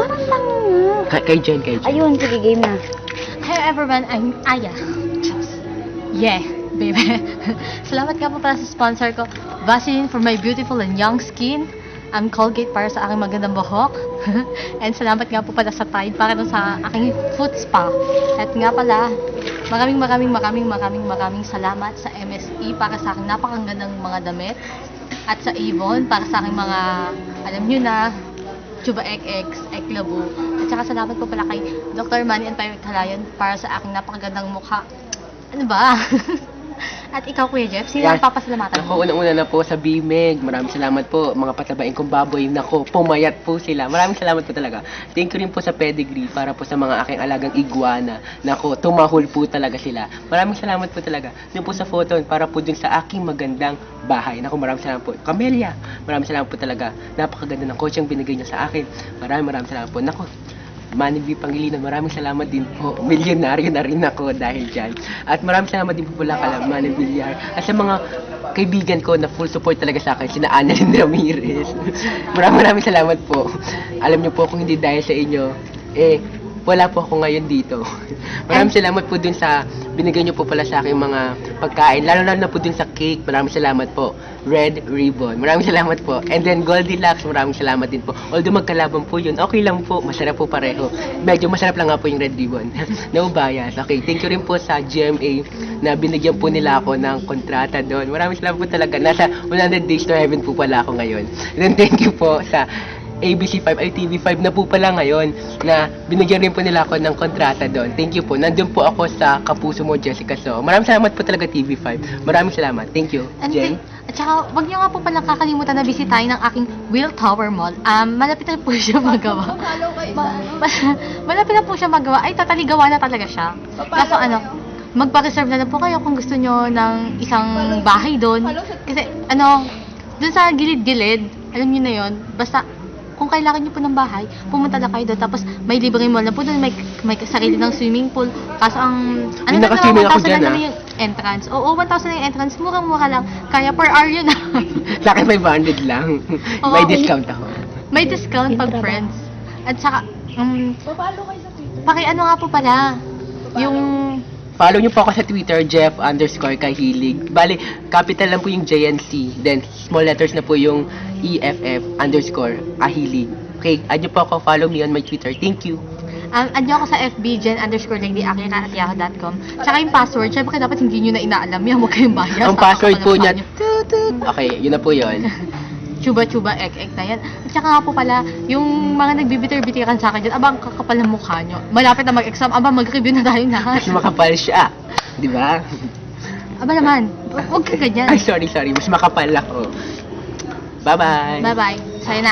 Parang lang. Kay Jen. Ayun, sige, game na. Hello everyone, I'm Aya. Yeah, baby. Salamat nga po pala sa sponsor ko, Vaseline for my beautiful and young skin. Colgate para sa aking magandang buhok. And salamat nga po pala sa Tide para dun sa aking foot spa. At nga pala, maraming salamat sa MSE para sa aking napakagandang mga damit. At sa Avon para sa aking mga, alam nyo na, Chuba XX, Eklabu. At saka salamat po pala kay Dr. Manny and Pirate Halayan para sa aking napakagandang mukha. Ano ba? At ikaw, Kuya Jeff, sino ang papasalamatan mo? Ako, unang-una na po sa BMEG. Maraming salamat po. Mga patabain kong baboy. Nako, pumayat po sila. Maraming salamat po talaga. Thank you rin po sa Pedigree para po sa mga aking alagang iguana. Nako, tumahol po talaga sila. Maraming salamat po talaga. Yun po sa photon para po dun sa aking magandang bahay. Nako, maraming salamat po. Camellia, maraming salamat po talaga. Napakaganda ng coach ang binigay niya sa akin. Maraming salamat po. Nako, Manny B. Pangilinan, maraming salamat din po. Milyonaryo na rin ako dahil dyan. At maraming salamat din po pala kala Manny Villar. At sa mga kaibigan ko na full support talaga sa akin, sina Annalyn Ramirez. maraming salamat po. Alam niyo po kung hindi dahil sa inyo, wala po ako ngayon dito. Maraming salamat po dun sa binigay niyo po pala sa akin mga pagkain. Lalo na po dun sa cake. Maraming salamat po. Red Ribbon. Maraming salamat po. And then Goldilocks, maraming salamat din po. Although magkalaban po yun, okay lang po. Masarap po pareho. Medyo masarap lang nga po yung Red Ribbon. No bias. Okay, thank you rin po sa GMA na binigyan po nila ako ng kontrata doon. Maraming salamat po talaga. Nasa 100 Days to Heaven po pala ako ngayon. And then thank you po sa ABC5 ay TV5 na po pala ngayon na binigyan rin po nila ako ng kontrata doon. Thank you po. Nandun po ako sa Kapuso Mo, Jessica. So, maraming salamat po talaga TV5. Maraming salamat. Thank you, Jen. At saka, wag niyo nga po palang kakalimutan na bisitahin ng aking Will Tower Mall. Malapit na po siya magawa. Malapit na po siya magawa. Ay, tataligawa na talaga siya. Kaso magpa-reserve na lang po kayo kung gusto nyo ng isang bahay doon. Kasi, doon sa gilid-gilid, alam nyo na yon. Basta, kung kailangan nyo po ng bahay, pumunta na kayo doon. Tapos, may libreng mall na po doon. May sarili ng swimming pool. Kaso Yung naka-swimming ako dyan, lang yung entrance. Oo, 1,000 na yung entrance. Murang-mura lang. Kaya per hour yun. Sa akin 500 lang. Oo. May discount ako. May discount pag friends. At saka, Papalo kayo sa Twitter. nga po pala. Yung, Follow niyo po ako sa Twitter, Jeff_Kahilig. Bali, capital lang po yung JNC. Then, small letters na po yung EFF_Kahilig. Okay, add niyo po ako. Follow me on my Twitter. Thank you. add nyo ako sa FB, Jen_LadyAkira@yahoo.com. Tsaka yung password, syempre dapat hindi nyo na inaalam yan. Huwag kayong bias. Ang password po niya, Nyo. okay, yun na po yun. Chuba, ek na yan. At saka nga po pala, yung mga nagbibitir-bitiran sa akin dyan, abang kakapal ng mukha nyo. Malapit na mag-exam, mag-review na tayo lahat. Mas makapal siya. Di ba? Aba naman, huwag ka ganyan. Ay, sorry. Mas makapal ako. Bye-bye. Bye-bye. Sa'yo na.